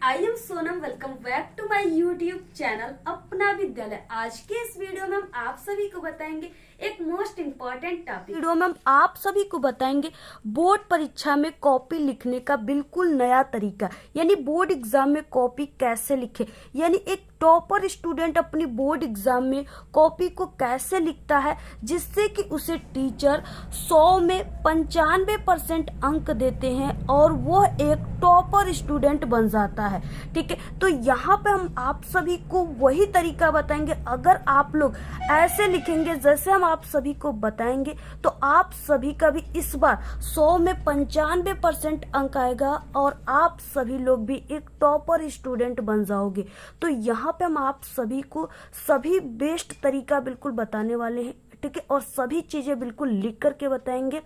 I am Sonam. Welcome back to my YouTube channel Apna Vidyalaya. आज के इस वीडियो में हम आप सभी को बताएंगे एक मोस्ट इम्पॉर्टेंट टॉपिक। वीडियो में हम आप सभी को बताएंगे बोर्ड परीक्षा में कॉपी लिखने का बिल्कुल नया तरीका, यानी बोर्ड एग्जाम में कॉपी कैसे लिखे, यानी एक टॉपर स्टूडेंट अपनी बोर्ड एग्जाम में कॉपी को कैसे लिखता है जिससे कि उसे टीचर 100 में 95% अंक देते हैं और वो एक टॉपर स्टूडेंट बन जाता है। ठीक है, तो यहाँ पे हम आप सभी को वही तरीका बताएंगे। अगर आप लोग ऐसे लिखेंगे जैसे हम आप सभी को बताएंगे तो आप सभी का भी इस बार 100 में 95% अंक आएगा और आप सभी लोग भी एक टॉपर स्टूडेंट बन जाओगे। तो यहाँ पे हम आप सभी को सभी बेस्ट तरीका बिल्कुल बताने वाले हैं। ठीक है, और सभी चीजें बिल्कुल लिख करके बताएंगे।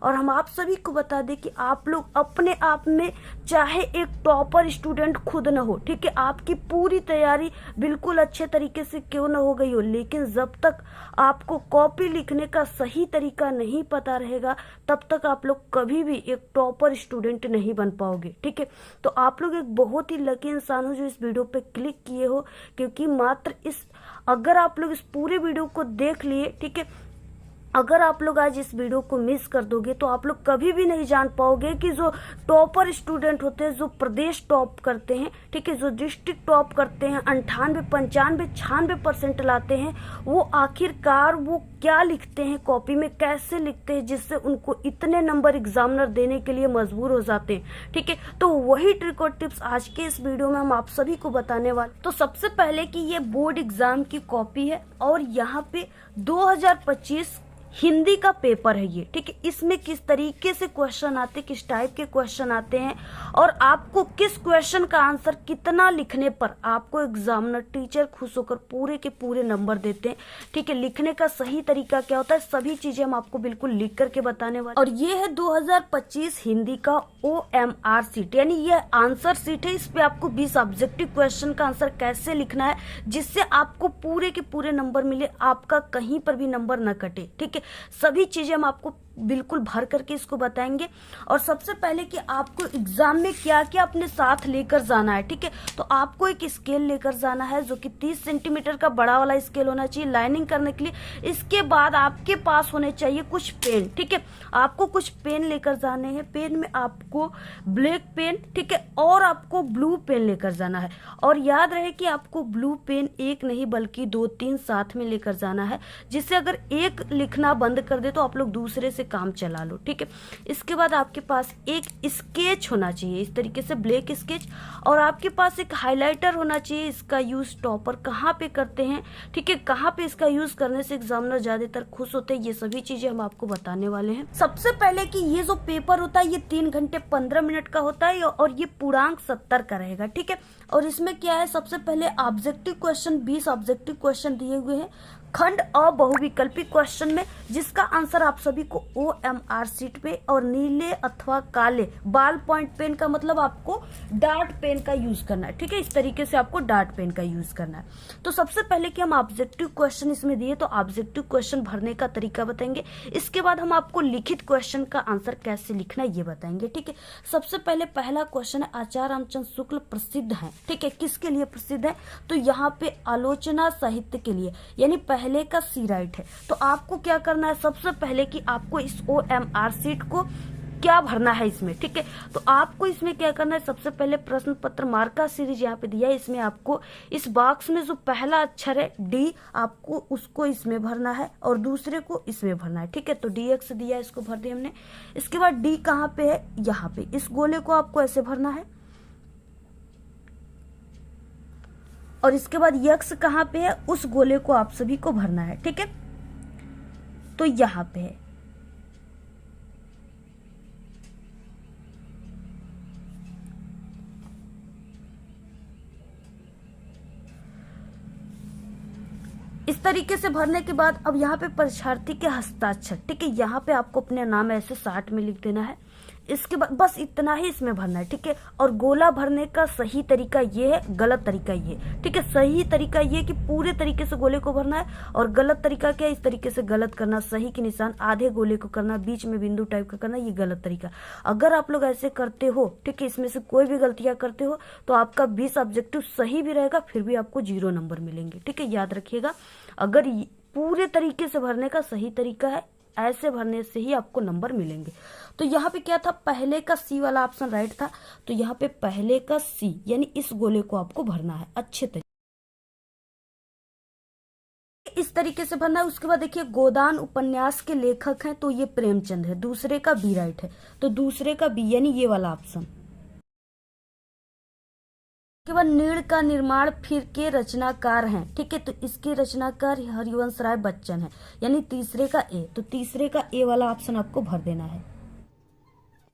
और हम आप सभी को बता दें कि आप लोग अपने आप में चाहे एक टॉपर स्टूडेंट खुद न हो, ठीक है, आपकी पूरी तैयारी बिल्कुल अच्छे तरीके से क्यों न हो गई हो, लेकिन जब तक आपको कॉपी लिखने का सही तरीका नहीं पता रहेगा तब तक आप लोग कभी भी एक टॉपर स्टूडेंट नहीं बन पाओगे। ठीक है, तो आप लोग एक बहुत ही लकी इंसान हो जो इस वीडियो पे क्लिक किए हो, क्योंकि मात्र अगर आप लोग इस पूरे वीडियो को देख लिए, ठीक है, अगर आप लोग आज इस वीडियो को मिस कर दोगे तो आप लोग कभी भी नहीं जान पाओगे कि जो टॉपर स्टूडेंट होते हैं, जो प्रदेश टॉप करते हैं, ठीक है, जो डिस्ट्रिक्ट टॉप करते हैं, 98, 95, 96% लाते हैं, वो आखिरकार वो क्या लिखते हैं कॉपी में, कैसे लिखते हैं जिससे उनको इतने नंबर एग्जामिनर देने के लिए मजबूर हो जाते हैं। ठीक है, तो वही ट्रिक और टिप्स आज के इस वीडियो में हम आप सभी को बताने वाले। तो सबसे पहले कि ये बोर्ड एग्जाम की कॉपी है और यहाँ पे 2025 हिंदी का पेपर है ये। ठीक है, इसमें किस तरीके से क्वेश्चन आते, किस टाइप के क्वेश्चन आते हैं और आपको किस क्वेश्चन का आंसर कितना लिखने पर आपको एग्जामिनर टीचर खुश होकर पूरे के पूरे नंबर देते हैं। ठीक है, लिखने का सही तरीका क्या होता है, सभी चीजें हम आपको बिल्कुल लिख करके बताने वाले। और ये है 2025 हिंदी का OMR सीट, यानी ये आंसर सीट है। इस पे आपको 20 ऑब्जेक्टिव क्वेश्चन का आंसर कैसे लिखना है जिससे आपको पूरे के पूरे नंबर मिले, आपका कहीं पर भी नंबर न कटे। ठीक है, सभी चीजें हम आपको बिल्कुल भर करके इसको बताएंगे। और सबसे पहले कि आपको एग्जाम में क्या क्या अपने साथ लेकर जाना है। ठीक है, तो आपको एक स्केल लेकर जाना है जो कि 30 सेंटीमीटर का बड़ा वाला स्केल होना चाहिए लाइनिंग करने के लिए। इसके बाद आपके पास होने चाहिए कुछ पेन। ठीक है, आपको कुछ पेन लेकर जाने हैं। पेन में आपको ब्लैक पेन, ठीक है, और आपको ब्लू पेन लेकर जाना है। और याद रहे कि आपको ब्लू पेन एक नहीं बल्कि 2-3 साथ में लेकर जाना है, जिससे अगर एक लिखना बंद कर दे तो आप लोग दूसरे से काम चला लो। ठीक है, इसके बाद आपके पास एक स्केच होना चाहिए, इस तरीके से ब्लैक स्केच, और आपके पास एक हाइलाइटर होना चाहिए। इसका यूज टॉपर कहाँ पे करते हैं, ठीक है, कहाँ पे इसका यूज करने से एग्जामिनर ज्यादातर खुश होते हैं, ये सभी चीजें हम आपको बताने वाले हैं। सबसे पहले कि ये जो पेपर होता है ये 3 घंटे 15 मिनट का होता है और ये पूर्णांक 70 का रहेगा। ठीक है, और इसमें क्या है, सबसे पहले ऑब्जेक्टिव क्वेश्चन 20 ऑब्जेक्टिव क्वेश्चन दिए हुए हैं खंड और बहुविकल्पी क्वेश्चन में, जिसका आंसर आप सभी को OMR सीट पे और नीले अथवा काले बाल पॉइंट पेन का मतलब आपको डार्ट पेन का यूज करना है। ठीक है, इस तरीके से आपको डार्ट पेन का यूज करना है। तो सबसे पहले कि हम ऑब्जेक्टिव क्वेश्चन इसमें दिए तो ऑब्जेक्टिव क्वेश्चन भरने का तरीका बताएंगे। इसके बाद हम आपको लिखित क्वेश्चन का आंसर कैसे लिखना है ये बताएंगे। ठीक है, सबसे पहले पहला क्वेश्चन है, आचार्य रामचंद्र शुक्ल प्रसिद्ध है। ठीक है, किसके लिए प्रसिद्ध है, तो यहाँ पे आलोचना साहित्य के लिए, यानी पहले का सी राइट है। तो आपको क्या करना है, सबसे पहले कि आपको इस OMR सीट को क्या भरना है इसमें। ठीक है, तो आपको इसमें क्या करना है, सबसे पहले प्रश्न पत्र मार्का सीरीज यहाँ पे दिया है, इसमें आपको इस बॉक्स में जो पहला अक्षर है D, आपको उसको इसमें भरना है और दूसरे को इसमें भरना है। ठीक है, तो DX दिया है, इसको भर दिया हमने। इसके बाद D कहाँ पे है, यहाँ पे इस गोले को आपको ऐसे भरना है और इसके बाद यक्स कहाँ पे है, उस गोले को आप सभी को भरना है। ठीक है, तो यहाँ पे है। इस तरीके से भरने के बाद अब यहाँ पे परीक्षार्थी के हस्ताक्षर, ठीक है, यहाँ पे आपको अपने नाम ऐसे 60 में लिख देना है। इसके बाद बस इतना ही इसमें भरना है, ठीक है। और गोला भरने का सही तरीका ये है, गलत तरीका ये, ठीक है। सही तरीका ये कि पूरे तरीके से गोले को भरना है, और गलत तरीका क्या है, इस तरीके से गलत करना, सही के निशान आधे गोले को करना, बीच में बिंदु टाइप का करना, ये गलत तरीका। अगर आप लोग ऐसे करते हो, ठीक है, इसमें से कोई भी गलतियां करते हो तो आपका 20 ऑब्जेक्टिव सही भी रहेगा, फिर भी आपको 0 नंबर मिलेंगे, ठीक है। याद रखिएगा, अगर पूरे तरीके से भरने का सही तरीका है, ऐसे भरने से ही आपको नंबर मिलेंगे। तो यहाँ पे क्या था, पहले का सी वाला ऑप्शन राइट था, तो यहाँ पे पहले का सी यानी इस गोले को आपको भरना है अच्छे तरीके, इस तरीके से भरना है। उसके बाद देखिए, गोदान उपन्यास के लेखक हैं तो ये प्रेमचंद है, दूसरे का बी राइट है, तो दूसरे का बी यानी ये वाला ऑप्शन। के बाद नीड़ का निर्माण फिर के रचनाकार हैं, ठीक है, तो इसके रचनाकार हरिवंश राय बच्चन है, यानी तीसरे का ए, तो तीसरे का ए वाला ऑप्शन आपको भर देना है।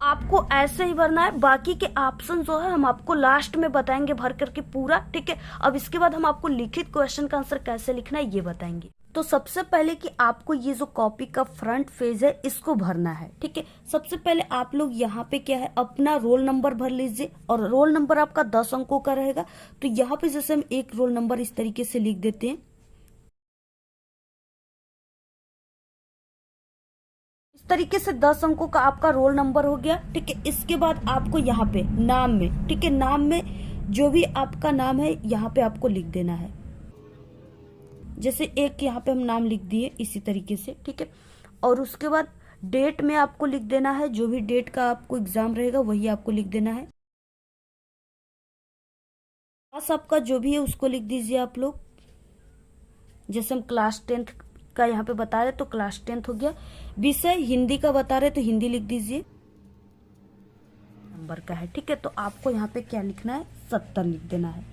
आपको ऐसे ही भरना है, बाकी के ऑप्शन जो है हम आपको लास्ट में बताएंगे भर करके पूरा, ठीक है। अब इसके बाद हम आपको लिखित क्वेश्चन का आंसर कैसे लिखना है ये बताएंगे। तो सबसे पहले कि आपको ये जो कॉपी का फ्रंट पेज है इसको भरना है, ठीक है। सबसे पहले आप लोग यहाँ पे क्या है, अपना रोल नंबर भर लीजिए, और रोल नंबर आपका 10 अंकों का रहेगा। तो यहाँ पे जैसे हम एक रोल नंबर इस तरीके से लिख देते हैं, इस तरीके से 10 अंकों का आपका रोल नंबर हो गया, ठीक है। इसके बाद आपको यहाँ पे नाम में, ठीक है, नाम में जो भी आपका नाम है यहाँ पे आपको लिख देना है। जैसे एक यहाँ पे हम नाम लिख दिए इसी तरीके से, ठीक है। और उसके बाद डेट में आपको लिख देना है, जो भी डेट का आपको एग्जाम रहेगा वही आपको लिख देना है। क्लास आपका जो भी है उसको लिख दीजिए आप लोग। जैसे हम क्लास 10th का यहाँ पे बता रहे तो क्लास 10th हो गया। विषय हिंदी का बता रहे तो हिंदी लिख दीजिए, नंबर का है, ठीक है। तो आपको यहाँ पे क्या लिखना है, 70 लिख देना है।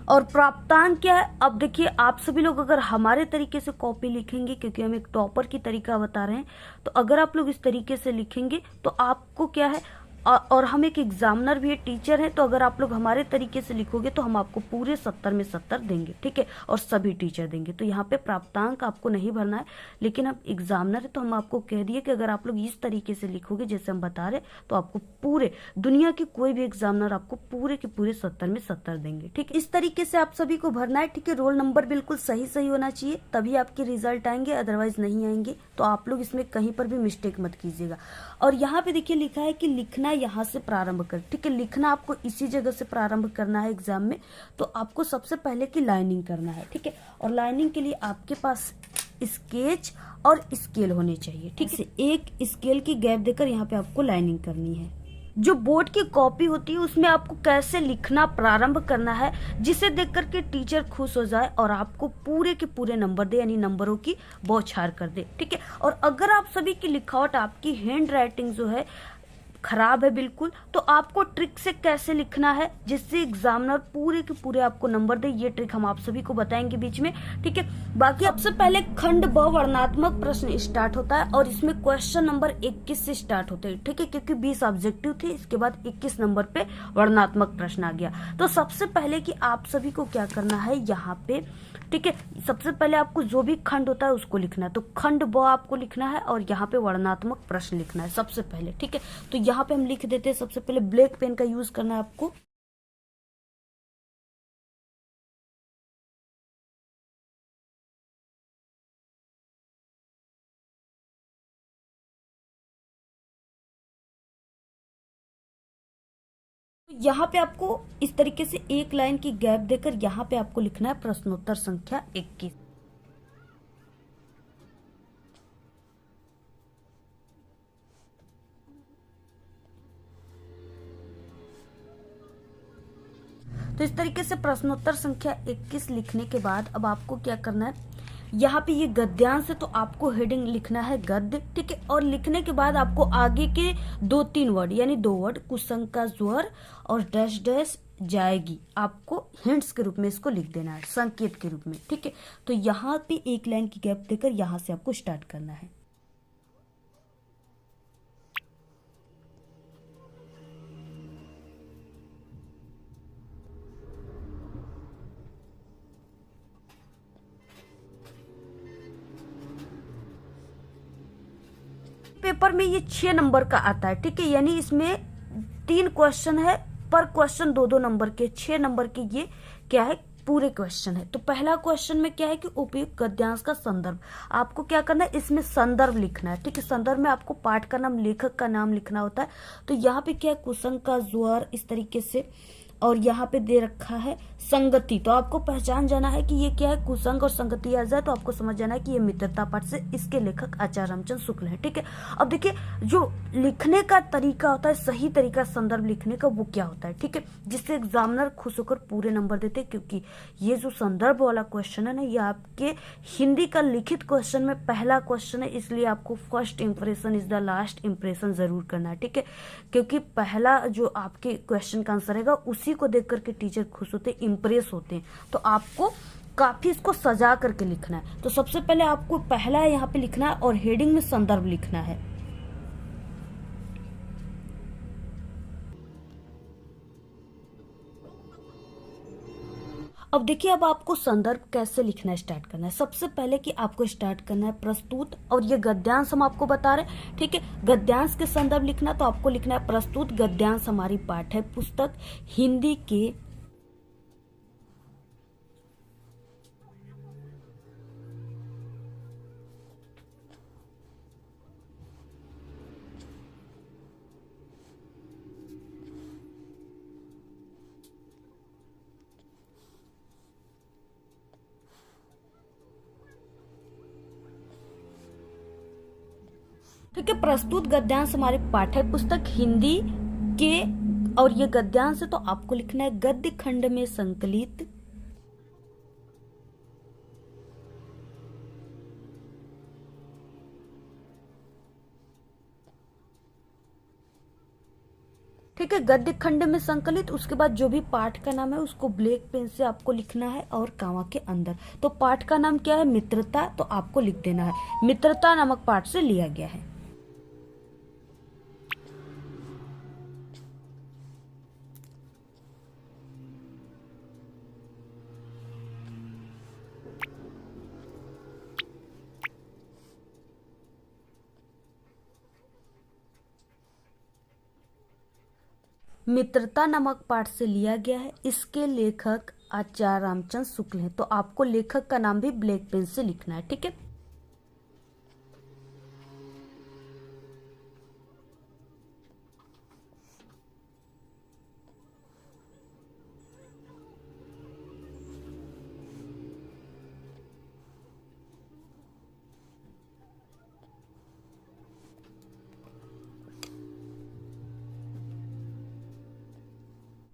और प्राप्तांक क्या है, अब देखिए आप सभी लोग अगर हमारे तरीके से कॉपी लिखेंगे, क्योंकि हम एक टॉपर की तरीका बता रहे हैं, तो अगर आप लोग इस तरीके से लिखेंगे तो आपको क्या है, और हम एक एग्जामिनर भी है, टीचर है, तो अगर आप लोग हमारे तरीके से लिखोगे तो हम आपको पूरे 70 में 70 देंगे, ठीक है, और सभी टीचर देंगे। तो यहाँ पे प्राप्तांक आपको नहीं भरना है, लेकिन अब एग्जामिनर है तो हम आपको कह दिए कि अगर आप लोग इस तरीके से लिखोगे जैसे हम बता रहे, तो आपको पूरे दुनिया की कोई भी एग्जामिनर आपको पूरे के पूरे 70 में 70 देंगे, ठीक है। इस तरीके से आप सभी को भरना है, ठीक है। रोल नंबर बिल्कुल सही सही होना चाहिए, तभी आपके रिजल्ट आएंगे, अदरवाइज नहीं आएंगे। तो आप लोग इसमें कहीं पर भी मिस्टेक मत कीजिएगा। और यहाँ पे देखिए लिखा है कि लिखना यहाँ से प्रारंभ कर, ठीक है। लिखना आपको इसी जगह से प्रारंभ करना है एग्जाम में। तो आपको सबसे पहले की लाइनिंग करना है, ठीक है। और लाइनिंग के लिए आपके पास स्केच और स्केल होने चाहिए, ठीक है। एक स्केल की गैप देकर यहाँ पे आपको लाइनिंग करनी है। जो बोर्ड की कॉपी होती है उसमें आपको कैसे लिखना प्रारंभ करना है, जिसे देख करके टीचर खुश हो जाए और आपको पूरे के पूरे नंबर दे, यानी नंबरों की बौछार कर दे, ठीक है। और अगर आप सभी की लिखावट, आपकी हैंड राइटिंग जो है खराब है बिल्कुल, तो आपको ट्रिक से कैसे लिखना है जिससे एग्जामिनर पूरे के पूरे आपको नंबर दे, ये ट्रिक हम आप सभी को बताएंगे बीच में, ठीक है। बाकी सबसे पहले खंड ब वर्णनात्मक प्रश्न स्टार्ट होता है, और इसमें क्वेश्चन नंबर 21 से स्टार्ट होते हैं, ठीक है, क्योंकि 20 ऑब्जेक्टिव थे, इसके बाद 21 नंबर पे वर्णनात्मक प्रश्न आ गया। तो सबसे पहले कि आप सभी को क्या करना है यहाँ पे, ठीक है, सबसे पहले आपको जो भी खंड होता है उसको लिखना है। तो खंड ब आपको लिखना है और यहाँ पे वर्णनात्मक प्रश्न लिखना है सबसे पहले, ठीक है। तो यहाँ पे हम लिख देते हैं, सबसे पहले ब्लैक पेन का यूज करना है आपको। यहाँ पे आपको इस तरीके से एक लाइन की गैप देकर यहाँ पे आपको लिखना है प्रश्नोत्तर संख्या 21। तो इस तरीके से प्रश्नोत्तर संख्या 21 लिखने के बाद अब आपको क्या करना है, यहाँ पे ये गद्यांश है तो आपको हेडिंग लिखना है गद्य, ठीक है। और लिखने के बाद आपको आगे के 2-3 वर्ड यानी 2 वर्ड कुसंग का ज्वर और डैश डैश जाएगी, आपको हिंट्स के रूप में इसको लिख देना है, संकेत के रूप में, ठीक है। तो यहाँ पे एक लाइन की गैप देकर यहाँ से आपको स्टार्ट करना है। पेपर में ये 6 नंबर का आता है, ठीक है, यानी इसमें 3 क्वेश्चन है, पर क्वेश्चन 2-2 नंबर के, 6 नंबर के ये क्या है पूरे क्वेश्चन है। तो पहला क्वेश्चन में क्या है कि उपयुक्त गद्यांश का संदर्भ, आपको क्या करना है, इसमें संदर्भ लिखना है, ठीक है। संदर्भ में आपको पाठ का नाम, लेखक का नाम लिखना होता है। तो यहाँ पे क्या है, कुसंग का ज्वर, इस तरीके से, और यहाँ पे दे रखा है संगति। तो आपको पहचान जाना है कि ये क्या है, कुसंग और संगति आ जाए तो आपको समझ जाना है कि ये मित्रता पाठ से, इसके लेखक आचार्य रामचंद्र शुक्ल हैं, ठीक है। अब देखिए जो लिखने का तरीका होता है, सही तरीका संदर्भ लिखने का, वो क्या होता है, ठीक है, जिससे एग्जामिनर खुश होकर पूरे नंबर देते हैं। क्योंकि ये जो संदर्भ वाला क्वेश्चन है ना, ये आपके हिंदी का लिखित क्वेश्चन में पहला क्वेश्चन है, इसलिए आपको first impression is the last impression जरूर करना है, ठीक है। क्योंकि पहला जो आपके क्वेश्चन का आंसर रहेगा उसी को देख करके टीचर खुश होते हैं, इंप्रेस होते हैं। तो आपको काफी इसको सजा करके लिखना है। तो सबसे पहले आपको पहला यहाँ पे लिखना है और हेडिंग में संदर्भ लिखना है। अब देखिए, अब आपको संदर्भ कैसे लिखना स्टार्ट करना है। सबसे पहले कि आपको स्टार्ट करना है प्रस्तुत, और ये गद्यांश हम आपको बता रहे हैं, ठीक है। गद्यांश के संदर्भ लिखना, तो आपको लिखना है प्रस्तुत गद्यांश हमारी पाठ्य पुस्तक हिंदी के ठीक है, प्रस्तुत गद्यांश हमारे पाठ्य पुस्तक हिंदी के, और ये गद्यांश है तो आपको लिखना है गद्य खंड में संकलित, ठीक है, गद्य खंड में संकलित। उसके बाद जो भी पाठ का नाम है उसको ब्लैक पेन से आपको लिखना है और कामा के अंदर। तो पाठ का नाम क्या है, मित्रता, तो आपको लिख देना है मित्रता नामक पाठ से लिया गया है। मित्रता नामक पाठ से लिया गया है, इसके लेखक आचार्य रामचंद्र शुक्ल हैं। तो आपको लेखक का नाम भी ब्लैक पेन से लिखना है, ठीक है।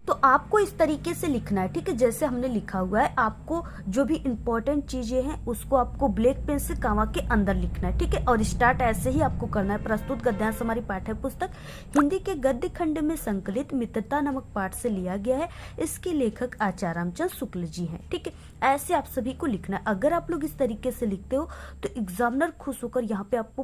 तो आपको इस तरीके से लिखना है, ठीक है, जैसे हमने लिखा हुआ है। आपको जो भी इंपॉर्टेंट चीजें हैं उसको आपको ब्लैक पेन से कामा के अंदर लिखना है, ठीक है। और स्टार्ट ऐसे ही आपको करना है, प्रस्तुत गद्यांश हमारी पाठ्य पुस्तक हिंदी के गद्य खंड में संकलित मित्रता नामक पाठ से लिया गया है, इसके लेखक आचार्य रामचंद्र शुक्ल जी हैं, ठीक है। ऐसे आप सभी को लिखना है। अगर आप लोग इस तरीके से लिखते हो तो एग्जामिनर खुश होकर यहाँ पे आपको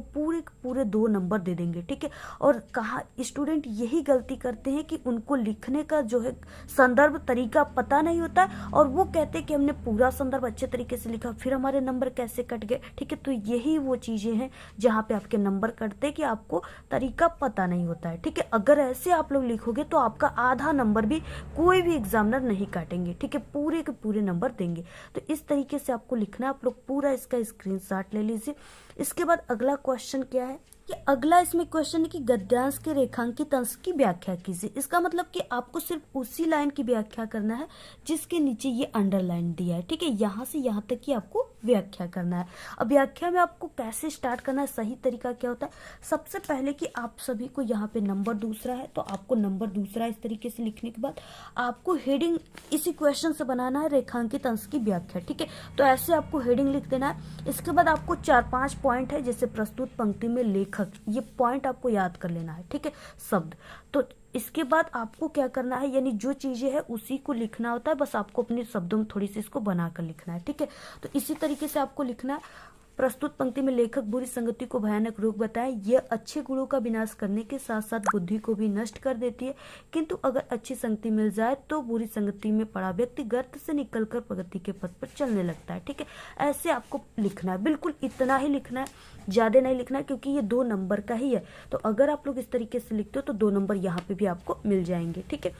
पूरे 2 नंबर दे देंगे, ठीक है। और कहा स्टूडेंट यही गलती करते हैं कि उनको लिखने का जो है संदर्भ तरीका पता नहीं होता है, और वो कहते हैं कि हमने पूरा संदर्भ अच्छे तरीके से लिखा, फिर हमारे नंबर कैसे कट गए, ठीक है। तो यही वो चीजें हैं जहाँ पे आपके नंबर कटते हैं कि आपको तरीका पता नहीं होता है, ठीक है। अगर ऐसे आप लोग लिखोगे तो आपका आधा नंबर भी कोई भी एग्जामिनर नहीं काटेंगे, ठीक है, पूरे के पूरे नंबर देंगे। तो इस तरीके से आपको लिखना है। आप लोग पूरा इसका स्क्रीनशॉट ले लीजिए। इसके बाद अगला क्वेश्चन क्या है कि अगला इसमें क्वेश्चन है कि गद्यांश के रेखांकित अंश की व्याख्या कीजिए। इसका मतलब कि आपको सिर्फ उसी लाइन की व्याख्या करना है जिसके नीचे ये अंडरलाइन दिया है, ठीक है। यहाँ से यहाँ तक की आपको व्याख्या करना है। अब व्याख्या में आपको कैसे स्टार्ट करना है, सही तरीका क्या होता है, सबसे पहले कि आप सभी को यहाँ पे नंबर दूसरा है तो आपको नंबर दूसरा इस तरीके से लिखने के बाद आपको हेडिंग इसी क्वेश्चन से बनाना है, रेखांकित अंश की व्याख्या, ठीक है। तो ऐसे आपको हेडिंग लिख देना है। इसके बाद आपको 4-5 पॉइंट है, जैसे प्रस्तुत पंक्ति में लेखक, ये पॉइंट आपको याद कर लेना है, ठीक है, शब्द। तो इसके बाद आपको क्या करना है, यानी जो चीजें हैं उसी को लिखना होता है, बस आपको अपने शब्दों में थोड़ी सी इसको बनाकर लिखना है, ठीक है। तो इसी तरीके से आपको लिखना है। प्रस्तुत पंक्ति में लेखक बुरी संगति को भयानक रोग बताए। यह अच्छे गुणों का विनाश करने के साथ साथ बुद्धि को भी नष्ट कर देती है, किंतु अगर अच्छी संगति मिल जाए तो बुरी संगति में पड़ा व्यक्ति गर्त से निकलकर प्रगति के पथ पर चलने लगता है। ठीक है, ऐसे आपको लिखना है, बिल्कुल इतना ही लिखना है, ज्यादा नहीं लिखना है, क्योंकि ये 2 नंबर का ही है। तो अगर आप लोग इस तरीके से लिखते हो तो 2 नंबर यहाँ पे भी आपको मिल जाएंगे। ठीक है,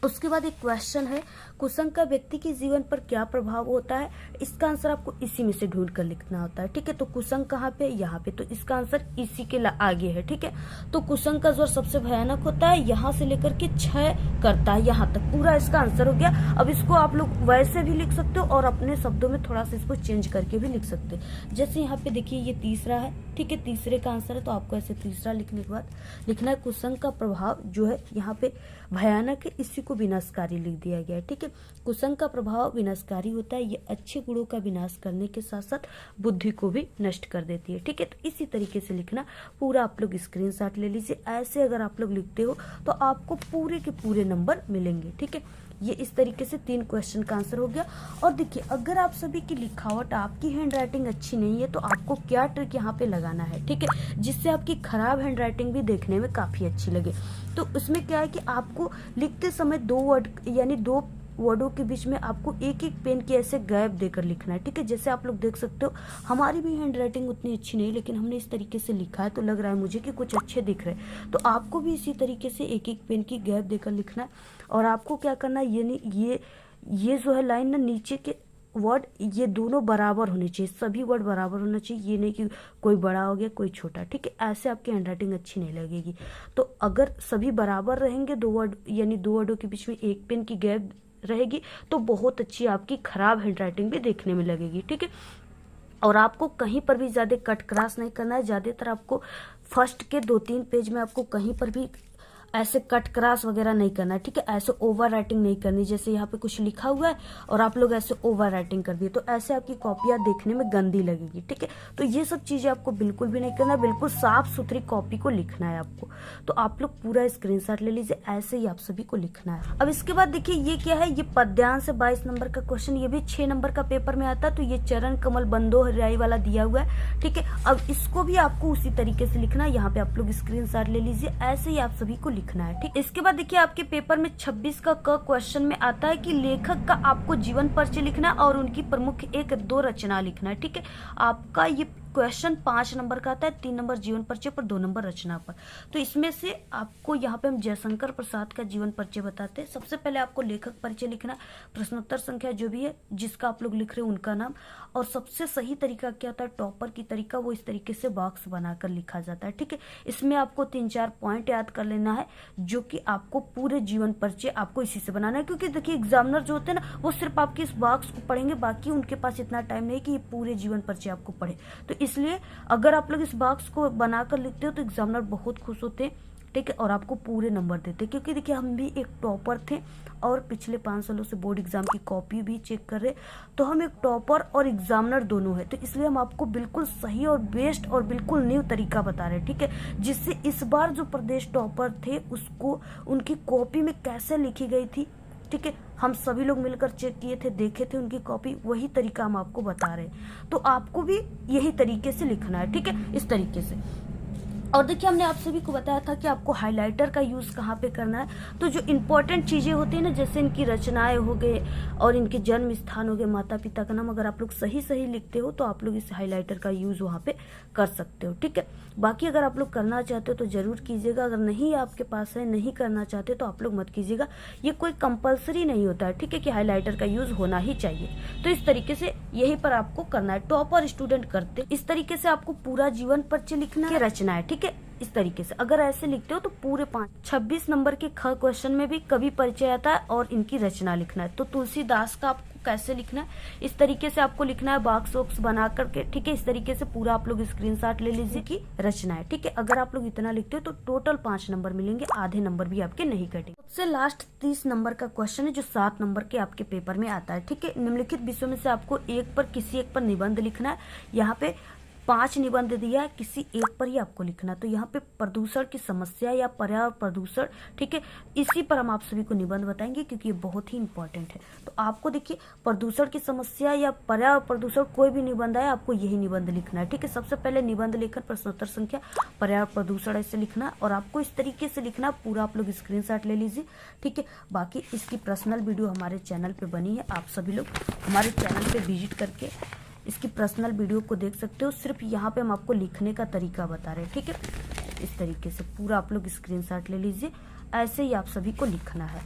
उसके बाद एक क्वेश्चन है, कुसंग का व्यक्ति के जीवन पर क्या प्रभाव होता है। इसका आंसर आपको इसी में से ढूंढ कर लिखना होता है। ठीक है, तो कुसंग कहाँ पे, यहाँ पे, तो इसका आंसर इसी के आगे है। ठीक है, तो कुसंग का ज्वर सबसे भयानक होता है, यहाँ से लेकर के क्षय करता है, यहाँ तक पूरा इसका आंसर हो गया। अब इसको आप लोग वैसे भी लिख सकते हो और अपने शब्दों में थोड़ा सा इसको चेंज करके भी लिख सकते हो। जैसे यहाँ पे देखिए ये तीसरा है। ठीक है, तीसरे का आंसर है, तो आपको ऐसे तीसरा लिखने के बाद लिखना है कुसंग का प्रभाव जो है यहाँ पे भयानक है, इसी को विनाशकारी लिख दिया गया है। ठीक है, कुसंग का प्रभाव विनाशकारी होता है, ये अच्छे गुणों का विनाश करने के साथ साथ बुद्धि को भी नष्ट कर देती है। ठीक है, तो इसी तरीके से लिखना, पूरा आप लोग स्क्रीनशॉट ले लीजिए। ऐसे अगर आप लोग लिखते हो तो आपको पूरे के पूरे नंबर मिलेंगे। ठीक है, ये इस तरीके से 3 क्वेश्चन का आंसर हो गया। और देखिए, अगर आप सभी की लिखावट, आपकी हैंड राइटिंग अच्छी नहीं है तो आपको क्या ट्रिक यहाँ पे लगाना है। ठीक है, जिससे आपकी खराब हैंड राइटिंग भी देखने में काफी अच्छी लगे। तो उसमें क्या है कि आपको लिखते समय 2 वर्ड यानी 2 वर्डों के बीच में आपको एक एक पेन की ऐसे गैप देकर लिखना है। ठीक है, जैसे आप लोग देख सकते हो, हमारी भी हैंड राइटिंग उतनी अच्छी नहीं, लेकिन हमने इस तरीके से लिखा है तो लग रहा है मुझे कि कुछ अच्छे दिख रहे हैं। तो आपको भी इसी तरीके से एक एक पेन की गैप देकर लिखना है। और आपको क्या करना है, ये जो है लाइन ना, नीचे के वर्ड ये दोनों बराबर होने चाहिए, सभी वर्ड बराबर होना चाहिए। ये नहीं कि कोई बड़ा हो गया कोई छोटा। ठीक है, ऐसे आपकी हैंड राइटिंग अच्छी नहीं लगेगी। तो अगर सभी बराबर रहेंगे, 2 वर्ड यानी 2 वर्डों के बीच में एक पेन की गैप रहेगी, तो बहुत अच्छी आपकी खराब हैंड राइटिंग भी देखने में लगेगी। ठीक है, और आपको कहीं पर भी ज्यादा कट क्रॉस नहीं करना है। ज्यादातर आपको फर्स्ट के 2-3 पेज में आपको कहीं पर भी ऐसे कट क्रॉस वगैरह नहीं करना है। ठीक है, ऐसे ओवर राइटिंग नहीं करनी, जैसे यहाँ पे कुछ लिखा हुआ है और आप लोग ऐसे ओवर राइटिंग कर दिए तो ऐसे आपकी कॉपियां देखने में गंदी लगेगी। ठीक है, तो ये सब चीजें आपको बिल्कुल भी नहीं करना, बिल्कुल साफ सुथरी कॉपी को लिखना है आपको। तो आप लोग पूरा स्क्रीनशॉट ले लीजिए, ऐसे ही आप सभी को लिखना है। अब इसके बाद देखिए ये क्या है, ये पद्यांश से 22 नंबर का क्वेश्चन, ये भी 6 नंबर का पेपर में आता है। तो ये चरण कमल बंदो हरियाई वाला दिया हुआ है। ठीक है, अब इसको भी आपको उसी तरीके से लिखना है। यहाँ पे आप लोग स्क्रीनशॉट ले लीजिए, ऐसे ही आप सभी को लिखना है। ठीक, इसके बाद देखिए आपके पेपर में 26 का क क्वेश्चन में आता है कि लेखक का आपको जीवन परिचय लिखना है और उनकी प्रमुख 1-2 रचना लिखना है। ठीक है, आपका ये क्वेश्चन 5 नंबर का आता है, 3 नंबर जीवन परिचय पर, 2 नंबर रचना पर। तो इसमें से आपको यहाँ पे हम जयशंकर प्रसाद का जीवन परिचय बताते हैं। सबसे पहले आपको लेखक परिचय लिखना, प्रश्नोत्तर संख्या जो भी है जिसका आप लोग लिख रहे हो उनका नाम, और सबसे सही तरीका क्या होता है, टॉपर की तरीका, वो इस तरीके से बॉक्स बनाकर लिखा जाता है। ठीक है, इसमें आपको 3-4 पॉइंट याद कर लेना है, जो कि आपको पूरे जीवन परिचय आपको इसी से बनाना है। क्योंकि देखिए एग्जामिनर जो होते हैं ना, वो सिर्फ आपके इस बॉक्स को पढ़ेंगे, बाकी उनके पास इतना टाइम नहीं कि ये पूरे जीवन परिचय आपको पढ़े। तो इसलिए अगर आप लोग इस बॉक्स को बनाकर लिखते हो तो एग्जामिनर बहुत खुश होते हैं। ठीक है, और आपको पूरे नंबर देते हैं। क्योंकि देखिए हम भी एक टॉपर थे और पिछले 5 सालों से बोर्ड एग्जाम की कॉपी भी चेक कर रहे, तो हम एक टॉपर और एग्जामिनर दोनों है। तो इसलिए हम आपको बिल्कुल सही और बेस्ट और बिल्कुल न्यू तरीका बता रहे हैं। ठीक है, जिससे इस बार जो प्रदेश टॉपर थे उसको उनकी कॉपी में कैसे लिखी गई थी, ठीक है, हम सभी लोग मिलकर चेक किए थे, देखे थे उनकी कॉपी, वही तरीका हम आपको बता रहे हैं। तो आपको भी यही तरीके से लिखना है। ठीक है, इस तरीके से। और देखिए हमने आप सभी को बताया था कि आपको हाइलाइटर का यूज कहाँ पे करना है। तो जो इम्पोर्टेंट चीजें होती है ना, जैसे इनकी रचनाएं हो गए और इनके जन्म स्थान हो गए, माता पिता का नाम, अगर आप लोग सही सही लिखते हो तो आप लोग इस हाइलाइटर का यूज वहाँ पे कर सकते हो। ठीक है, बाकी अगर आप लोग करना चाहते हो तो जरूर कीजिएगा, अगर नहीं आपके पास है, नहीं करना चाहते तो आप लोग मत कीजिएगा। ये कोई कंपल्सरी नहीं होता है, ठीक है, कि हाइलाइटर का यूज होना ही चाहिए। तो इस तरीके से यही पर आपको करना है, टॉपर स्टूडेंट करते इस तरीके से आपको पूरा जीवन परिचय लिखना है, रचना है। ठीक है, इस तरीके से अगर ऐसे लिखते हो तो पूरे 26 नंबर के ख क्वेश्चन में भी कवि परिचय आता है और इनकी रचना लिखना है। तो तुलसीदास का आपको कैसे लिखना है, इस तरीके से आपको लिखना है, बॉक्स वॉक्स बना करके। ठीक है, इस तरीके से पूरा आप लोग स्क्रीनशॉट ले लीजिए कि रचना है। ठीक है, अगर आप लोग इतना लिखते हो तो टोटल 5 नंबर मिलेंगे, आधे नंबर भी आपके नहीं कटेंगे। सबसे लास्ट 30 नंबर का क्वेश्चन है जो 7 नंबर के आपके पेपर में आता है। ठीक है, निम्नलिखित विषयों में से आपको एक पर किसी एक पर निबंध लिखना है। यहाँ पे 5 निबंध दिया है, किसी एक पर ही आपको लिखना है। तो यहाँ पे प्रदूषण की समस्या या पर्यावरण प्रदूषण, ठीक है, इसी पर हम आप सभी को निबंध बताएंगे क्योंकि ये बहुत ही इंपॉर्टेंट है। तो आपको देखिए प्रदूषण की समस्या या पर्यावरण प्रदूषण कोई भी निबंध आए आपको यही निबंध लिखना है, ठीक है। सबसे पहले निबंध लेखन प्रश्नोत्तर संख्या पर्यावरण प्रदूषण ऐसे लिखना है और आपको इस तरीके से लिखना, पूरा आप लोग स्क्रीनशॉट ले लीजिए, ठीक है। बाकी इसकी पर्सनल वीडियो हमारे चैनल पे बनी है, आप सभी लोग हमारे चैनल पे विजिट करके इसकी पर्सनल वीडियो को देख सकते हो। सिर्फ यहाँ पे हम आपको लिखने का तरीका बता रहे हैं, ठीक है। इस तरीके से पूरा आप लोग स्क्रीनशॉट ले लीजिए, ऐसे ही आप सभी को लिखना है।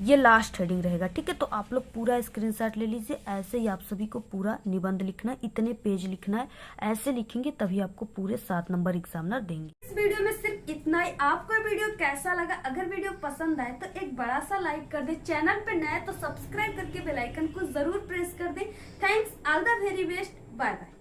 ये लास्ट हेडिंग रहेगा, ठीक है। तो आप लोग पूरा स्क्रीनशॉट ले लीजिए, ऐसे ही आप सभी को पूरा निबंध लिखना है, इतने पेज लिखना है। ऐसे लिखेंगे तभी आपको पूरे 7 नंबर एग्जामिनर देंगे। इस वीडियो में सिर्फ इतना ही। आपको वीडियो कैसा लगा? अगर वीडियो पसंद आए तो एक बड़ा सा लाइक कर दे, चैनल पे नया है तो सब्सक्राइब करके बेल आइकन को जरूर प्रेस कर दे। Thanks, all the very best, bye bye.